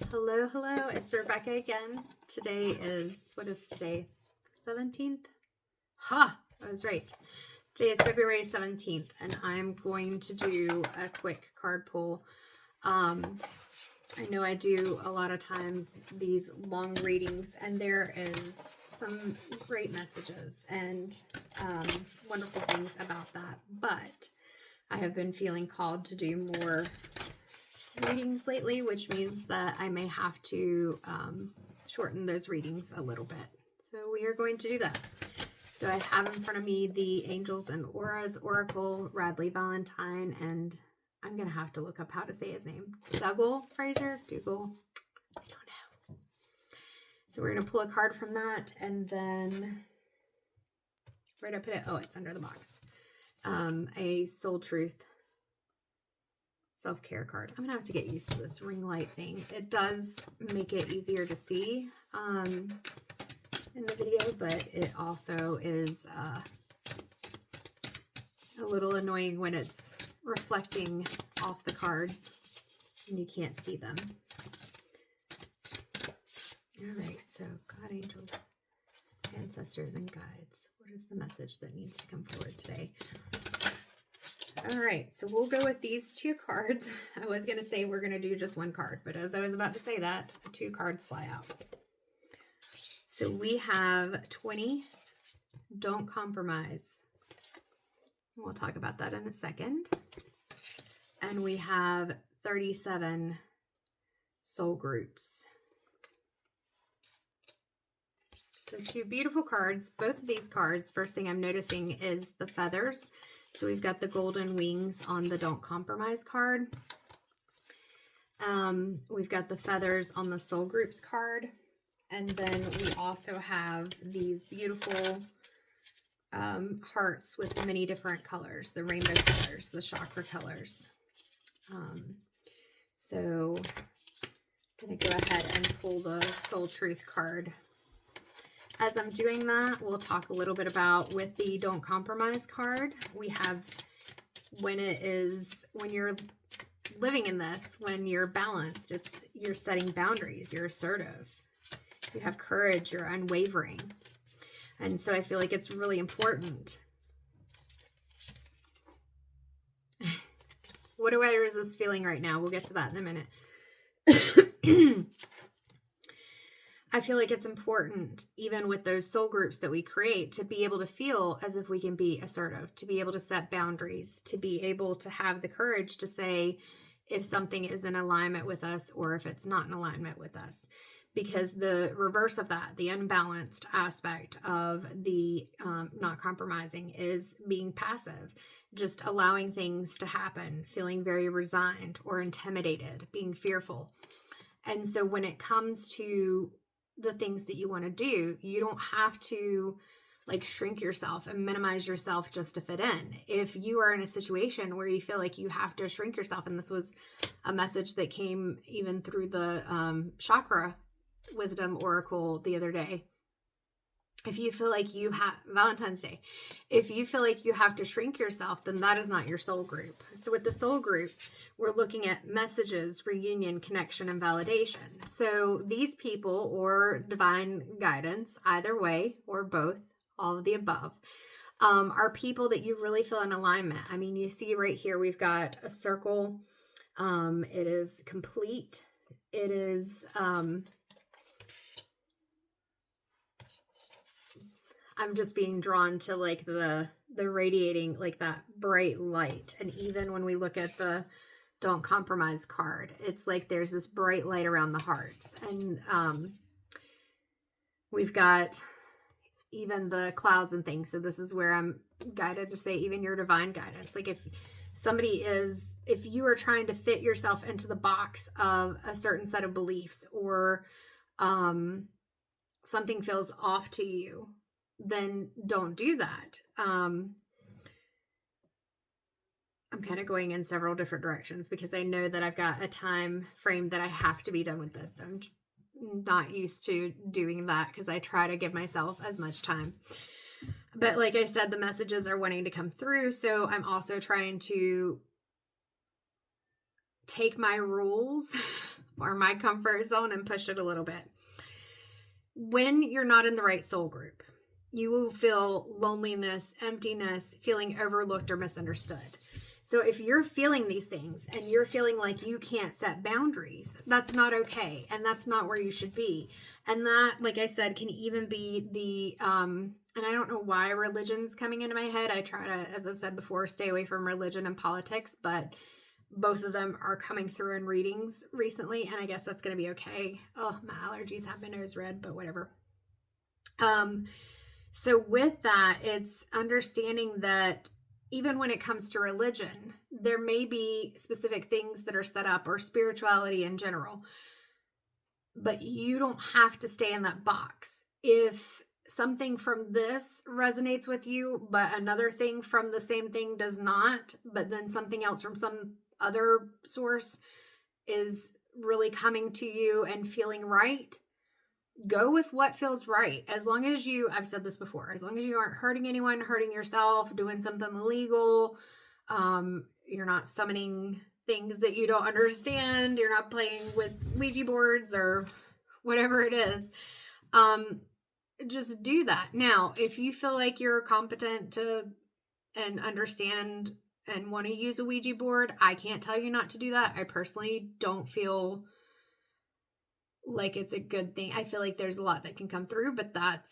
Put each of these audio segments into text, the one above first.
Hello, hello. It's Rebecca again. Today is, what is today? 17th? Ha! I was right. Today is February 17th, and I'm going to do a quick card pull. I know I do a lot of times these long readings, and there is some great messages and wonderful things about that, but I have been feeling called to do more readings lately, which means that I may have to shorten those readings a little bit. So we are going to do that. So I have in front of me the Angels and Auras Oracle, Radleigh, Valentine, and I'm going to have to look up how to say his name. Dougall, Frasier, Dougall, I don't know. So we're going to pull a card from that, and then where did I put it? Oh, it's under the box. A Soul Truth self-care card. I'm gonna have to get used to this ring light thing. It does make it easier to see in the video, but it also is a little annoying when it's reflecting off the cards and you can't see them. All right, so God, angels, ancestors, and guides. What is the message that needs to come forward today? All right, so we'll go with these two cards. I was going to say we're going to do just one card, but as I was about to say that, two cards fly out. So we have 20, don't compromise. We'll talk about that in a second. And we have 37, soul groups. So two beautiful cards. Both of these cards, first thing I'm noticing is the feathers. So we've got the golden wings on the Don't Compromise card. We've got the feathers on the Soul Groups card. And then we also have these beautiful hearts with many different colors, the rainbow colors, the chakra colors. So I'm going to go ahead and pull the Soul Truth card. As I'm doing that, we'll talk a little bit about with the Don't Compromise card. We have when you're living in this, when you're balanced, you're setting boundaries, you're assertive, you have courage, you're unwavering. And so I feel like it's really important. What do I resist feeling right now? We'll get to that in a minute. I feel like it's important, even with those soul groups that we create, to be able to feel as if we can be assertive, to be able to set boundaries, to be able to have the courage to say if something is in alignment with us or if it's not in alignment with us. Because the reverse of that, the unbalanced aspect of the not compromising, is being passive, just allowing things to happen, feeling very resigned or intimidated, being fearful. And so when it comes to the things that you want to do, you don't have to like shrink yourself and minimize yourself just to fit in. If you are in a situation where you feel like you have to shrink yourself, and this was a message that came even through the chakra wisdom oracle the other day. If you feel like you have Valentine's Day, if you feel like you have to shrink yourself, then that is not your soul group. So with the soul group, we're looking at messages, reunion, connection, and validation. So these people or divine guidance, either way or both, all of the above, are people that you really feel in alignment. I mean, you see right here, we've got a circle. It is complete. It is, I'm just being drawn to like the radiating, like that bright light. And even when we look at the Don't Compromise card, it's like there's this bright light around the hearts. And we've got even the clouds and things. So this is where I'm guided to say even your divine guidance. Like if you are trying to fit yourself into the box of a certain set of beliefs, or something feels off to you, then don't do that. I'm kind of going in several different directions because I know that I've got a time frame that I have to be done with this. I'm not used to doing that because I try to give myself as much time. But like I said, the messages are wanting to come through. So I'm also trying to take my rules or my comfort zone and push it a little bit. When you're not in the right soul group, you will feel loneliness, emptiness, feeling overlooked or misunderstood. So if you're feeling these things and you're feeling like you can't set boundaries, that's not okay. And that's not where you should be. And that, like I said, can even be the, and I don't know why religion's coming into my head. I try to, as I said before, stay away from religion and politics, but both of them are coming through in readings recently. And I guess that's going to be okay. Oh, my allergies have my nose red, but whatever. So with that, it's understanding that even when it comes to religion, there may be specific things that are set up, or spirituality in general, but you don't have to stay in that box. If something from this resonates with you, but another thing from the same thing does not, but then something else from some other source is really coming to you and feeling right, go with what feels right. As long as you, I've said this before, as long as you aren't hurting anyone, hurting yourself, doing something illegal, you're not summoning things that you don't understand, you're not playing with Ouija boards or whatever it is, just do that. Now, if you feel like you're competent to and understand and want to use a Ouija board, I can't tell you not to do that. I personally don't feel like it's a good thing. I feel like there's a lot that can come through, but that's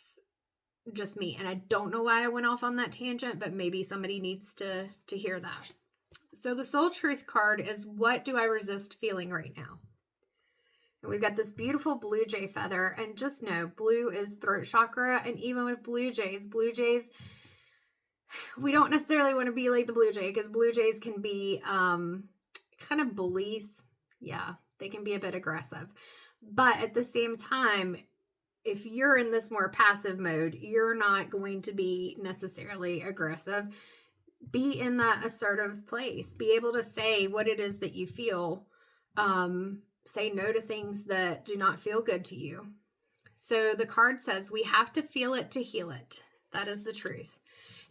just me. And I don't know why I went off on that tangent, but maybe somebody needs to hear that. So the Soul Truth card is, what do I resist feeling right now? And we've got this beautiful blue jay feather, and just know blue is throat chakra. And even with blue jays, we don't necessarily want to be like the blue jay, because blue jays can be kind of bullies. Yeah, they can be a bit aggressive. But at the same time, if you're in this more passive mode, you're not going to be necessarily aggressive. Be in that assertive place. Be able to say what it is that you feel. Say no to things that do not feel good to you. So the card says we have to feel it to heal it. That is the truth.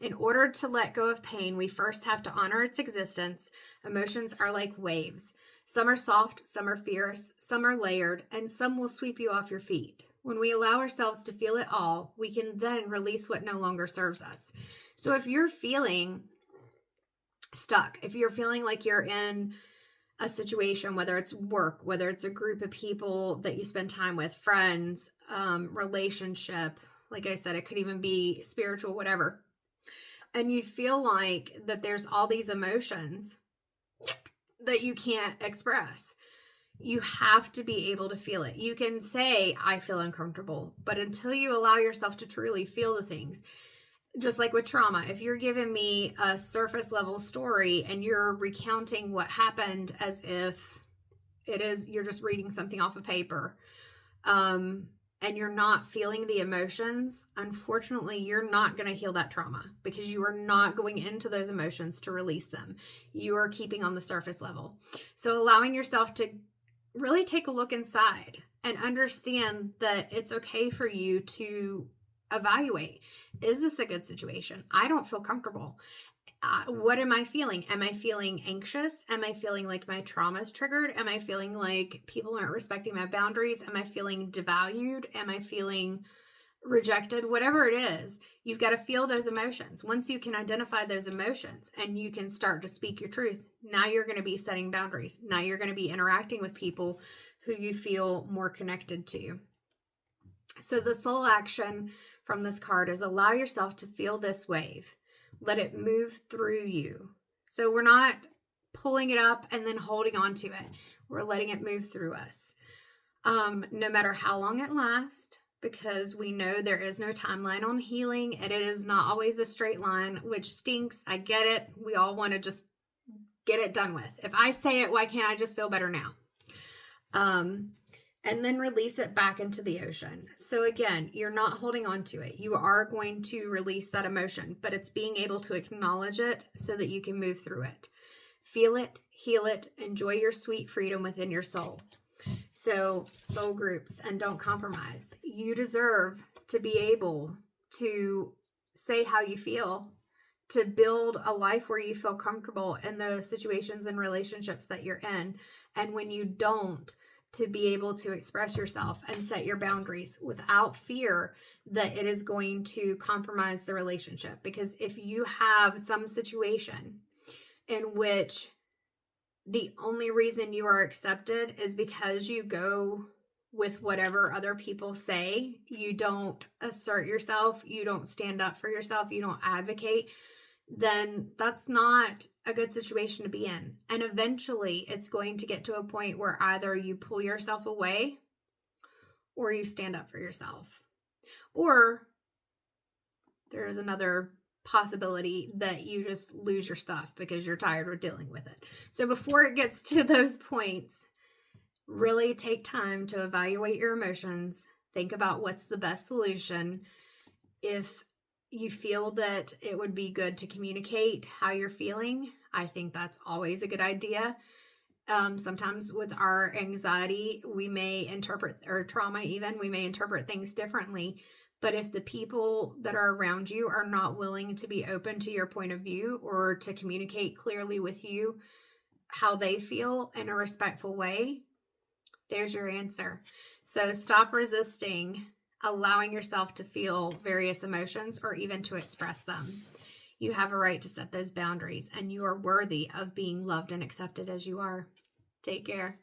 In order to let go of pain, we first have to honor its existence. Emotions are like waves. Some are soft, some are fierce, some are layered, and some will sweep you off your feet. When we allow ourselves to feel it all, we can then release what no longer serves us. So if you're feeling stuck, if you're feeling like you're in a situation, whether it's work, whether it's a group of people that you spend time with, friends, relationship, like I said, it could even be spiritual, whatever, and you feel like that there's all these emotions that you can't express, you have to be able to feel it. You can say, I feel uncomfortable, but until you allow yourself to truly feel the things, just like with trauma, if you're giving me a surface level story and you're recounting what happened as if you're just reading something off of paper, and you're not feeling the emotions, unfortunately, you're not going to heal that trauma, because you are not going into those emotions to release them. You are keeping on the surface level. So allowing yourself to really take a look inside and understand that it's okay for you to evaluate. Is this a good situation? I don't feel comfortable. What am I feeling? Am I feeling anxious? Am I feeling like my trauma is triggered? Am I feeling like people aren't respecting my boundaries? Am I feeling devalued? Am I feeling rejected? Whatever it is, you've got to feel those emotions. Once you can identify those emotions and you can start to speak your truth, now you're going to be setting boundaries. Now you're going to be interacting with people who you feel more connected to. So the soul action from this card is, allow yourself to feel this wave. Let it move through you. So we're not pulling it up and then holding on to it. We're letting it move through us. No matter how long it lasts, because we know there is no timeline on healing, and it is not always a straight line, which stinks. I get it. We all want to just get it done with. If I say it, why can't I just feel better now? And then release it back into the ocean. So again, you're not holding on to it. You are going to release that emotion, but it's being able to acknowledge it so that you can move through it. Feel it, heal it, enjoy your sweet freedom within your soul. So soul groups, and don't compromise. You deserve to be able to say how you feel, to build a life where you feel comfortable in the situations and relationships that you're in. And when you don't, to be able to express yourself and set your boundaries without fear that it is going to compromise the relationship. Because if you have some situation in which the only reason you are accepted is because you go with whatever other people say, you don't assert yourself, you don't stand up for yourself, you don't advocate, then that's not a good situation to be in. And eventually it's going to get to a point where either you pull yourself away or you stand up for yourself. Or there's another possibility that you just lose your stuff because you're tired of dealing with it. So before it gets to those points, really take time to evaluate your emotions. Think about what's the best solution. If you feel that it would be good to communicate how you're feeling, I think that's always a good idea. Sometimes with our anxiety, we may interpret, or trauma even, we may interpret things differently. But if the people that are around you are not willing to be open to your point of view or to communicate clearly with you how they feel in a respectful way, there's your answer. So stop resisting allowing yourself to feel various emotions or even to express them. You have a right to set those boundaries, and you are worthy of being loved and accepted as you are. Take care.